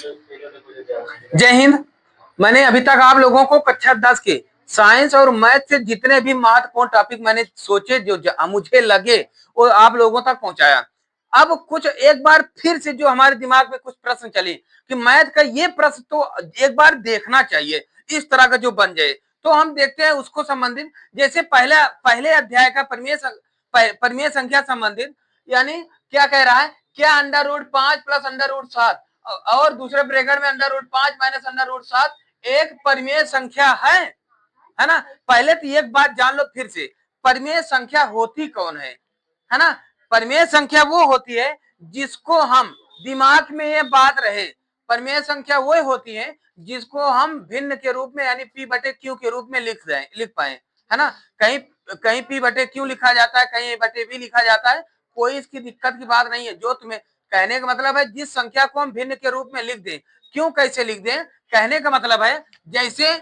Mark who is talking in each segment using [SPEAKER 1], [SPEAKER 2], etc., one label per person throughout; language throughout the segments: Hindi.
[SPEAKER 1] जय हिंद। मैंने अभी तक आप लोगों को कक्षा 10 के साइंस और मैथ से जितने भी महत्वपूर्ण टॉपिक मैंने सोचे जो मुझे लगे वो आप लोगों तक पहुंचाया। अब कुछ एक बार फिर से जो हमारे दिमाग में कुछ प्रश्न चले कि मैथ का ये प्रश्न तो एक बार देखना चाहिए, इस तरह का जो बन जाए तो हम देखते हैं उसको संबंधित। जैसे पहले अध्याय का परिमेय संख्या संबंधित, यानी क्या कह रहा है, क्या under root 5 plus under root 7 और दूसरे ब्रैकेट में under root 5 minus under root 7 एक परिमेय संख्या है ना। पहले तो एक बात जान लो फिर से, परिमेय संख्या होती कौन है ना। परिमेय संख्या वो होती है जिसको हम दिमाग में ये बात रहे, परिमेय संख्या वो होती है जिसको हम भिन्न के रूप में यानी पी बटे क्यू के रूप में लिख पाए, है ना। कहीं कहीं पी बटे क्यू लिखा जाता है, कहीं ए बटे बी लिखा जाता है, कोई इसकी दिक्कत की बात नहीं है। जो तुम्हें कहने का मतलब है जिस संख्या को हम भिन्न के रूप में लिख दें, क्यों कैसे लिख दें, कहने का मतलब है जैसे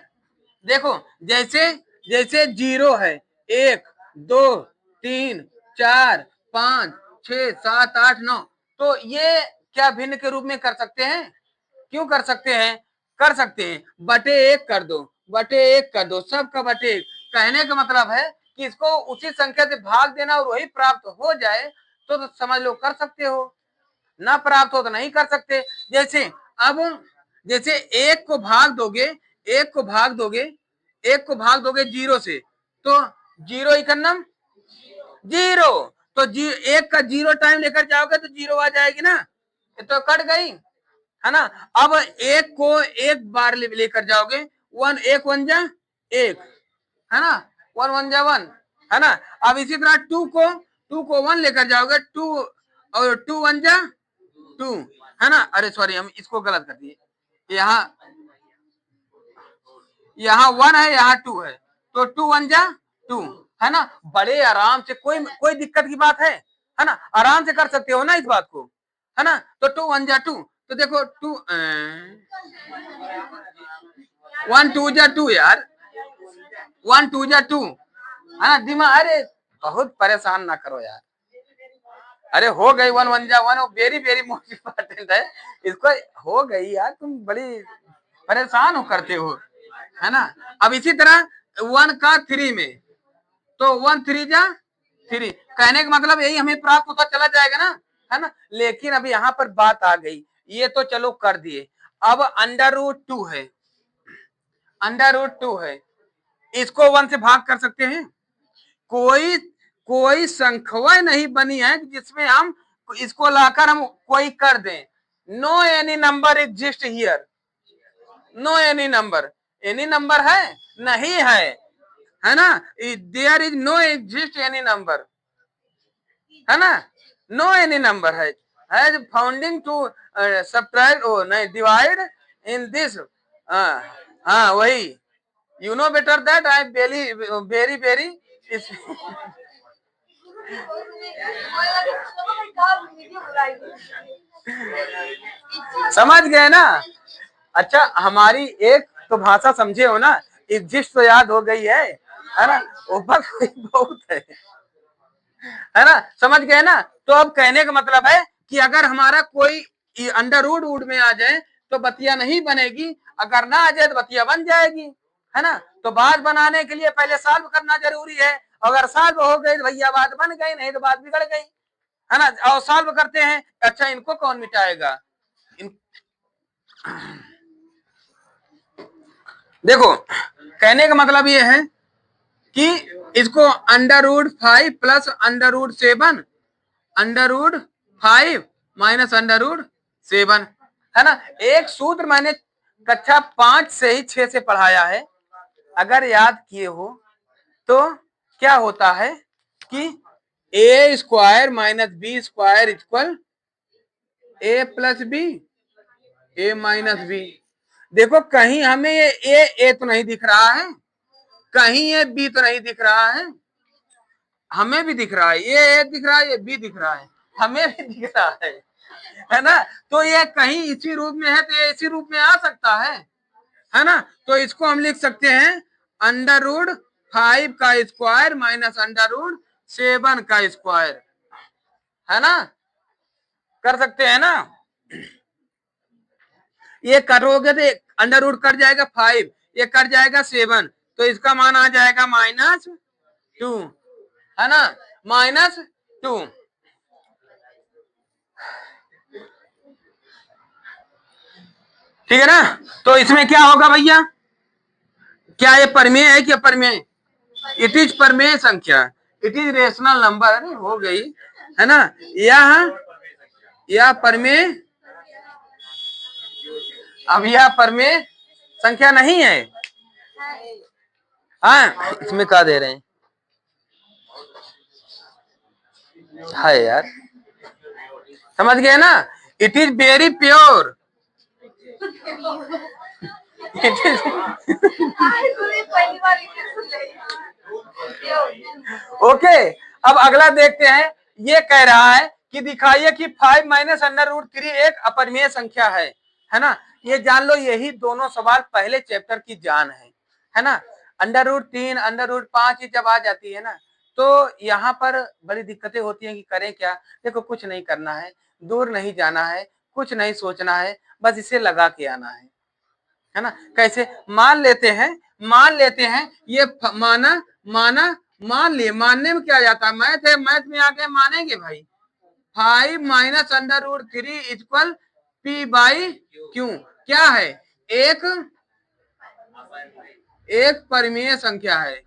[SPEAKER 1] देखो, जैसे जैसे 0 है, 1 2 3 4 5 6 7 8 9, तो ये क्या भिन्न के रूप में कर सकते हैं? क्यों कर सकते हैं? कर सकते हैं, बटे 1 कर दो, बटे 1 कर दो, सबका बटे 1। कहने का मतलब है कि इसको उसी संख्या से भाग देना और वही प्राप्त हो जाए तो समझ लो कर सकते हो, ना प्राप्त हो तो नहीं कर सकते। जैसे अब जैसे एक को भाग दोगे, एक को भाग दोगे, एक को भाग दोगे 0 से, तो 0 इकन्नम 0, तो एक का 0 टाइम लेकर जाओगे तो 0 आ जाएगी ना, ये तो कट गई, है ना। अब एक को एक बार लेकर जाओगे, 1 1 1 जा 1, है ना, 1 1 जा 1, है ना। अब इसी तरह 2 को 1 लेकर जाओगे, 2 और 2 1 जा 2, है ना। अरे सॉरी, हम इसको गलत कर दिए, यहाँ यहाँ 1 है, यहाँ 2 है, तो 2 1 जा 2, है ना। बड़े आराम से, कोई दिक्कत की बात है ना, आराम से कर सकते हो ना इस बात को, है ना। तो 2 1 जा 2, तो देखो 2 1 2 जा 2 यार, 1 2 जा 2, है ना। दिमाग, अरे बहुत परेशान ना करो यार, अरे हो गई 1 1 जा 1, वेरी वेरी मोस्ट इम्पोर्टेंट है, इसको हो गई यार, तुम बड़ी परेशान हो करते हो, है ना। अब इसी तरह 1 का 3 में, तो 1 3 जा 3, कहने का मतलब यही हमें प्राप्त होता चला जाएगा ना, है ना। लेकिन अभी यहाँ पर बात आ गई, ये तो चलो कर दिए, अब अंडर रूट 2 है, अंडर रूट 2 है, इसको 1 से भाग कर सकते हैं? कोई कोई संख्या नहीं बनी है जिसमें हम इसको लाकर हम कोई कर दें। No any number exist here, no any number, any number है नहीं है ना। There is no exist any number, है ना, नो एनी नंबर है has founding to subtract or नहीं डिवाइड इन दिस, हाँ वही, you know better that I very very very समझ गए ना। अच्छा, हमारी एक तो भाषा समझे हो ना, एग्जिस्ट तो याद हो गई है ना, ऊपर बहुत है ना, समझ गए ना। तो अब कहने का मतलब है कि अगर हमारा कोई अंडर रूट वुड में आ जाए तो बतिया नहीं बनेगी, अगर ना आ जाए तो बतिया बन जाएगी, है ना। तो बात बनाने के लिए पहले सॉल्व करना जरूरी है, अगर सॉल्व हो गई तो भैया बात बन गई, नहीं तो बात बिगड़ गई, है ना। और सॉल्व करते हैं, अच्छा इनको कौन मिटाएगा, देखो कहने का मतलब ये है कि इसको under root 5 plus under root 7, under root 5 minus under root 7, है ना। एक सूत्र मैंने कक्षा 5 से ही 6 से पढ़ाया है, अगर याद किए हो तो क्या होता है कि A square minus B square equal A plus B, A minus B. देखो कहीं हमें ये ए तो नहीं दिख रहा है, कहीं ये बी तो नहीं दिख रहा है, हमें भी दिख रहा है, ये ए दिख रहा है, ये बी दिख रहा है, हमें भी दिख रहा है ना। तो ये कहीं इसी रूप में है तो ये इसी रूप में आ सकता है ना। तो इसको हम लिख सकते हैं अंडर रूट 5 का स्क्वायर माइनस अंडर रूट 7 का स्क्वायर, है ना, कर सकते हैं ना। ये करोगे तो अंडर रूट कट जाएगा 5, ये कट जाएगा 7, तो इसका मान आ जाएगा -2, है ना, -2। ठीक है ना। तो इसमें क्या होगा भैया, क्या ये परमेय है कि अपरमेय? इट इज परमेय संख्या, इट इज रेशनल नंबर। अरे हो गई, है ना। यह परमेय, अब यह परमेय संख्या नहीं है। हाँ, इसमें क्या दे रहे हैं, है यार, समझ गए ना। It is very pure, okay. अब अगला देखते हैं, ये कह रहा है कि दिखाइए कि 5 माइनस अंडर रूट 3 एक अपरिमेय संख्या है ना। ये जान लो, यही दोनों सवाल पहले चैप्टर की जान है ना। अंडर रूट 3 अंडर रूट 5 जब आ जाती है ना, तो यहाँ पर बड़ी दिक्कतें होती हैं कि करें क्या। देखो, कुछ नहीं करना है, दूर नहीं जाना है, कुछ नहीं सोचना है, बस इसे लगा के आना है ना। कैसे मान लेते हैं ये मान लिए, मानने में क्या जाता है, मैथ है, मैथ में आके मानेंगे भाई। 5 minus under root 3 equal P by Q क्या है, एक परिमेय संख्या है।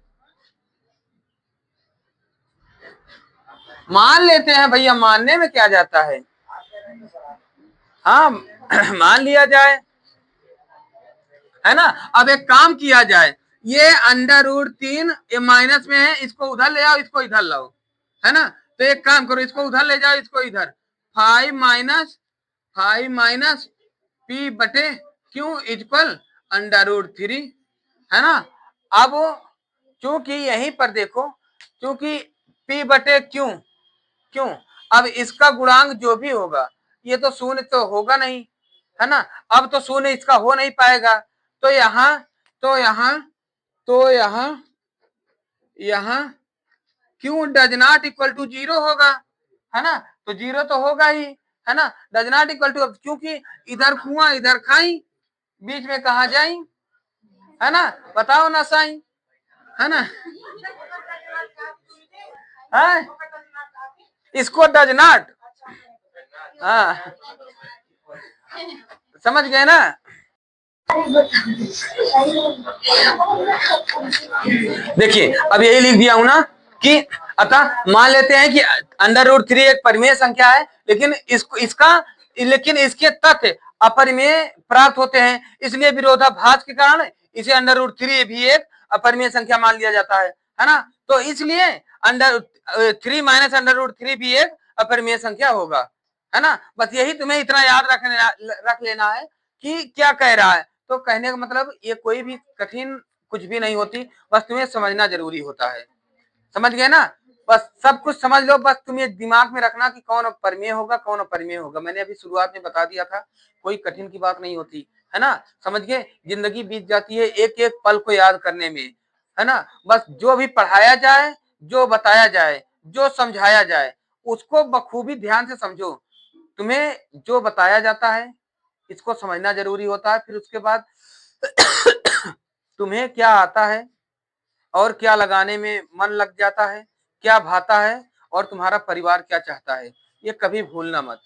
[SPEAKER 1] मान लेते हैं भैया, मानने में क्या जाता है, हाँ मान लिया जाए, है ना। अब एक काम किया जाए, ये अंडर रूट 3 ये माइनस में है, इसको उधर ले आओ, इसको इधर लाओ, है ना। तो एक काम करो, इसको उधर ले जाओ, इसको इधर, 5 माइनस पी बटे क्यू इक्वल अंडर रूट 3, है ना। अब क्योंकि यहीं पर देखो, क्योंकि पी बटे क्यों, अब इसका गुणांक जो भी होगा, ये तो शून्य तो होगा नहीं, है ना। अब तो शून्य इसका हो नहीं पाएगा, तो यहाँ तो यहाँ तो यहाँ Q does not equal to 0 होगा, है ना। तो 0 तो होगा ही, है ना। डज नॉट इक्वल टू, क्योंकि इधर कुआं इधर खाई, बीच में कहा जाई, है ना, बताओ ना साई, है ना। है? इसको डज नॉट, हाँ, समझ गए ना। देखिए, अब यही लिख दिया हूं ना कि अतः मान लेते हैं कि अंडर रूट 3 एक परिमेय संख्या है, लेकिन इसके तथ्य अपरिमेय प्राप्त होते हैं, इसलिए विरोधाभास के कारण इसे अंडर रूट 3 भी एक अपरिमेय संख्या मान लिया जाता है ना। तो इसलिए अंडर 3 माइनस अंडर रूट 3 भी एक अपरिमेय संख्या होगा, है ना। बस यही तुम्हें इतना याद रख लेना है कि क्या कह रहा है। तो कहने का मतलब ये कोई भी कठिन कुछ भी नहीं होती, बस तुम्हें समझना जरूरी होता है, समझ गए ना। बस सब कुछ समझ लो, बस तुम्हें दिमाग में रखना कि कौन परिमेय होगा, कौन अपरिमेय होगा। मैंने अभी शुरुआत में बता दिया था, कोई कठिन की बात नहीं होती, है ना। समझ गए, जिंदगी बीत जाती है एक एक पल को याद करने में, है ना। बस जो भी पढ़ाया जाए, जो बताया जाए, जो समझाया जाए, उसको बखूबी ध्यान से समझो। तुम्हें जो बताया जाता है इसको समझना जरूरी होता है, फिर उसके बाद तुम्हें क्या आता है और क्या लगाने में मन लग जाता है, क्या भाता है, और तुम्हारा परिवार क्या चाहता है, ये कभी भूलना मत,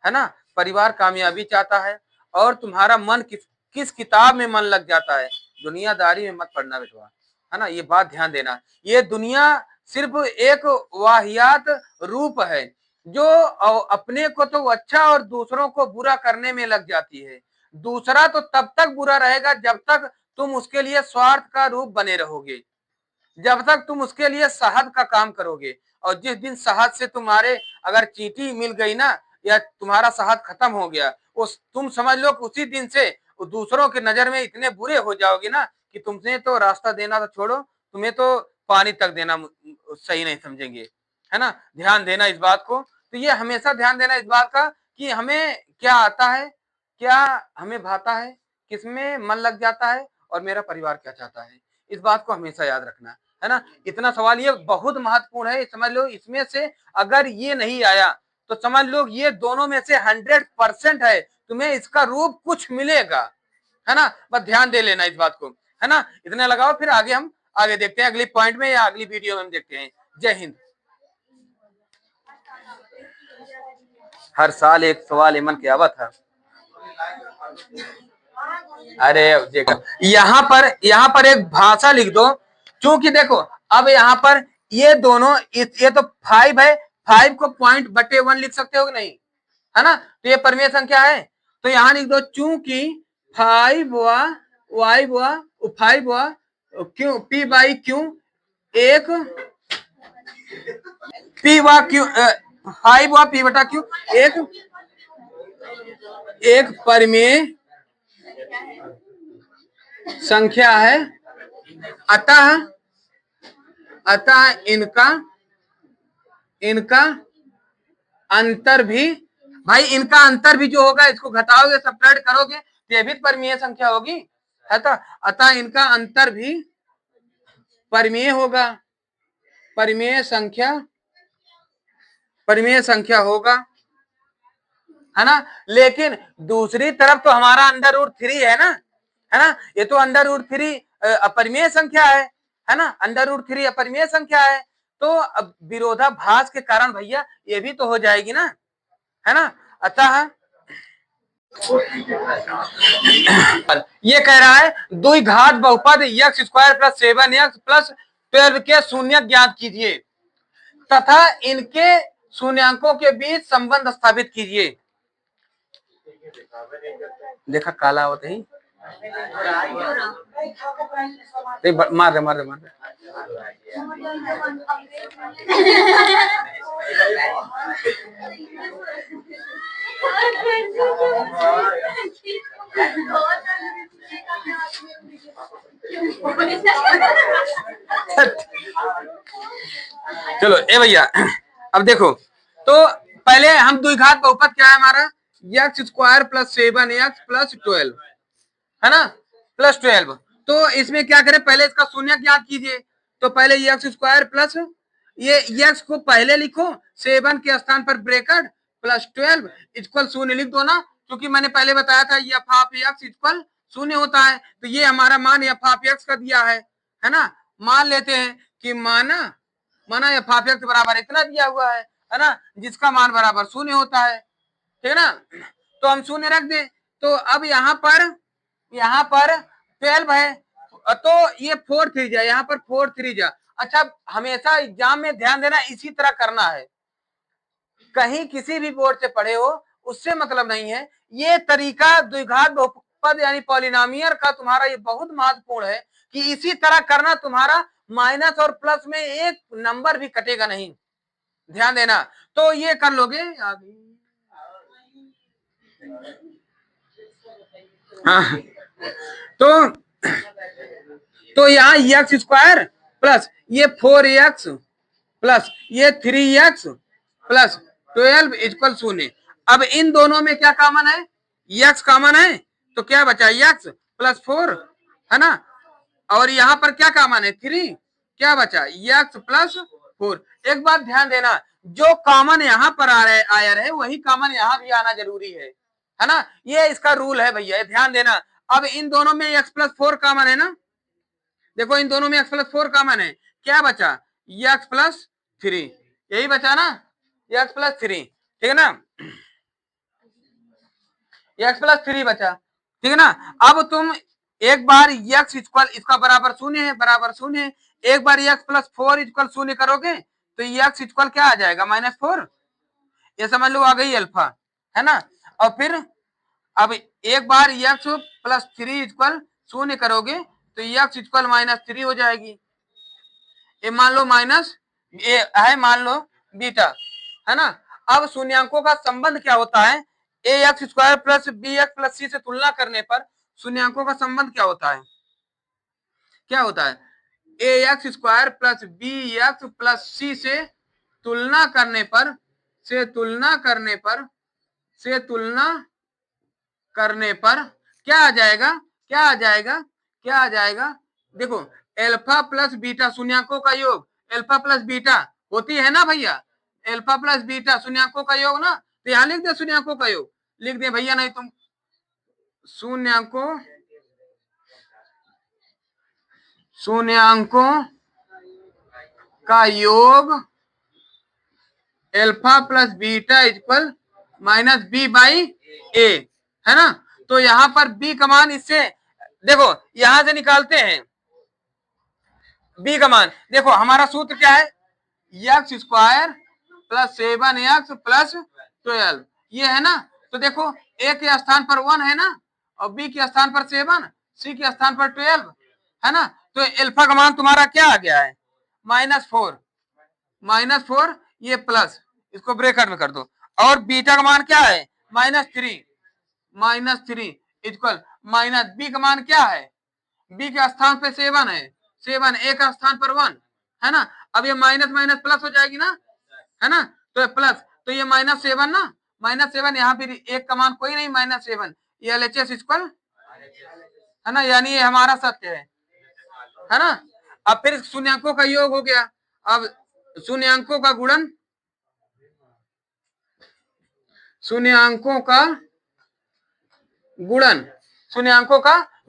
[SPEAKER 1] है ना। परिवार कामयाबी चाहता है और तुम्हारा मन किस किताब में मन लग जाता है, दुनियादारी में मत पड़ना बेटवा, है ना। ये बात ध्यान देना, ये दुनिया सिर्फ एक वाहियात रूप है जो अपने को तो अच्छा और दूसरों को बुरा करने में लग जाती है। दूसरा तो तब तक बुरा रहेगा जब तक तुम उसके लिए स्वार्थ का रूप बने रहोगे, जब तक तुम उसके लिए शहद का काम करोगे। और जिस दिन शहद से तुम्हारे अगर चींटी मिल गई ना, या तुम्हारा शहद खत्म हो गया, उस तुम समझ लो कि उसी दिन से दूसरों की नजर में इतने बुरे हो जाओगे ना कि तुमने तो रास्ता देना तो छोड़ो, तुम्हें तो पानी तक देना सही नहीं समझेंगे, है ना। ध्यान देना इस बात को, तो ये हमेशा ध्यान देना इस बात का कि हमें क्या आता है, क्या हमें भाता है, किसमें मन लग जाता है, और मेरा परिवार क्या चाहता है। इस बात को हमेशा याद रखना, है ना। इतना सवाल ये बहुत महत्वपूर्ण है, समझ लो। इसमें से अगर ये नहीं आया तो समझ लो ये दोनों में से 100% है, तुम्हें इसका रूप कुछ मिलेगा, है ना। बस ध्यान दे लेना इस बात को, है ना। इतना लगाओ, फिर आगे हम आगे देखते हैं अगली पॉइंट में या अगली वीडियो में हम देखते हैं। जय हिंद। हर साल एक सवाल एमन क्या हुआ था। अरे देखो यहाँ पर एक भाषा लिख दो, क्योंकि देखो अब यहाँ पर ये दोनों ये तो 5 है, 5 को पॉइंट बटे 1 लिख सकते हो कि नहीं, है ना। तो ये परिमेय संख्या है, तो यहाँ लिख दो चूंकि 5 हुआ क्यों पी बाई क्यू एक पी हुआ क्यू 5 हुआ पी बटा क्यू एक परिमेय संख्या है, अतः इनका अंतर भी, भाई इनका अंतर भी जो होगा इसको घटाओगे सब्ट्रैक्ट करोगे तो ये भी परिमेय संख्या होगी, है तो। अतः इनका अंतर भी परिमेय होगा, परिमेय संख्या होगा, है ना। लेकिन दूसरी तरफ तो हमारा √3 है ना, है ना। ये तो √3 अपरिमेय संख्या है ना। √3 अपरिमेय संख्या है, तो अब विरोधाभास के कारण भैया ये भी तो हो जाएगी ना, है ना। अतः ये कह रहा है द्विघात बहुपद x² + 7x + 12 के शून्य ज्ञात कीजिए तथा इनके शून्यांकों के बीच संबंध स्थापित कीजिए। देखा काला होते ही मार दे चलो ए भैया, अब देखो तो पहले हम द्विघात बहुपद क्या है हमारा, x² + 7x + 12, है ना, +12। तो इसमें क्या करें, पहले इसका शून्य ज्ञात कीजिए। तो पहले x² प्लस ये x को पहले लिखो, 7 के स्थान पर ब्रैकेट +12 इक्वल शून्य लिख दो ना, क्योंकि मैंने पहले बताया था f(x) इक्वल शून्य होता है। तो ये हमारा मान f(x) का दिया है ना। मान लेते हैं कि माना f(x) बराबर इतना दिया हुआ है ना, जिसका मान बराबर शून्य होता है, ठीक है ना। तो हम शून्य रख दें। तो अब यहाँ पर 12 है, तो ये 4 3 जा, यहाँ पर 4 3 जा। अच्छा, हमेशा एग्जाम में ध्यान देना, इसी तरह करना है, कहीं किसी भी बोर्ड से पढ़े हो उससे मतलब नहीं है। ये तरीका द्विघात बहुपद यानी पॉलिनोमियल का तुम्हारा ये बहुत महत्वपूर्ण है कि इसी तरह करना, तुम्हारा माइनस और प्लस में एक नंबर भी कटेगा नहीं, ध्यान देना। तो ये कर लोगे हाँ। तो यहाँ x² प्लस ये 4x प्लस ये 3x प्लस 12 इक्वल शून्य। अब इन दोनों में क्या कॉमन है, x कॉमन है, तो क्या बचा x + 4, है ना। और यहाँ पर क्या कॉमन है 3, क्या बचा x + 4। एक बात ध्यान देना, जो कॉमन यहाँ पर आया रहे वही कॉमन यहाँ भी आना जरूरी है ना। ये इसका रूल है भैया, ध्यान देना। अब इन दोनों में x + 4 कॉमन है ना, देखो इन दोनों में x + 4 कॉमन है, क्या बचा x + 3, यही बचा ना, x + 3, ठीक है ना, x + 3 बचा, ठीक है ना। अब तुम एक बार x इक्वल इसका बराबर शून्य है, एक बार x + 4 इक्वल शून्य करोगे तो x इक्वल क्या आ जाएगा -4, ये समझ लो आ गई अल्फा, है ना। और फिर अब एक बार x + 3 इक्वल शून्य करोगे तो x इक्वल -3 हो जाएगी। ये मान लो माइनस ये है, मान लो बीटा, है ना। अब शून्यांकों का संबंध क्या होता है, ax² + bx + c से तुलना करने पर शून्यांकों का संबंध क्या होता है, ax² + bx + c से तुलना करने पर क्या आ जाएगा, देखो अल्फा + बीटा, शून्यांकों का योग अल्फा + बीटा होती है ना भैया, अल्फा प्लस बीटा शून्यांकों का योग ना, तो यहां लिख दे शून्यांकों का योग, लिख दे भैया, नहीं तुम शून्यांकों का योग alpha plus beta equal minus B by A, है ना। तो यहां पर बी का मान, इससे देखो यहां से निकालते हैं बी का मान। देखो हमारा सूत्र क्या है, x square plus 7x plus 12, ये है ना। तो देखो ए के स्थान पर 1 है ना, और बी के स्थान पर 7, सी के स्थान पर 12, है ना। तो अल्फा का मान तुम्हारा क्या आ गया है, -4, ये प्लस, इसको ब्रैकेट में कर दो। और बीटा का मान क्या है, -3 इक्वल माइनस बी का मान क्या है, बी के स्थान पे 7 है, 7 ए का स्थान पर 1, है ना। अब ये माइनस माइनस प्लस हो जाएगी ना, है ना। तो प्लस, तो ये -7 ना, -7 यहाँ पे एक का मान कोई नहीं, -7, ये एलएचएस इक्वल, है ना, यानी ये हमारा सत्य है ना। अब फिर शून्यांकों का योग हो गया, अब शून्यांकों का गुणन, शून्यांकों का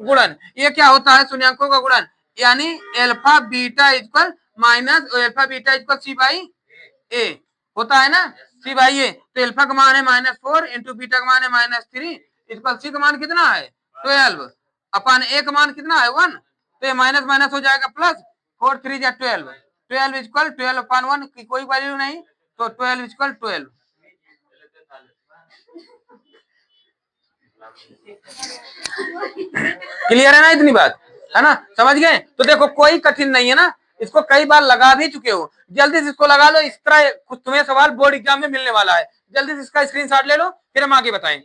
[SPEAKER 1] गुणन, ये क्या होता है, शून्यांकों का गुणन, यानी alpha beta equal minus alpha beta equal C by A होता है ना, सी बाई ए। तो अल्फा का मान है -4 इंटू बीटा का मान है -3 इक्वल सी का मान कितना है 12 अपन ए का मान कितना है 1, तो ये माइनस माइनस हो जाएगा प्लस, 4 3 जा 12 इक्वल 12/1 की कोई वैल्यू नहीं, तो 12 इक्वल 12। क्लियर है ना, इतनी बात है ना, समझ गए। तो देखो कोई कठिन नहीं है ना, इसको कई बार लगा भी चुके हो, जल्दी से इसको लगा लो, इस तरह कुछ तुम्हें सवाल बोर्ड एग्जाम में मिलने वाला है, जल्दी से इसका स्क्रीनशॉट ले लो, फिर हम आगे बताएं।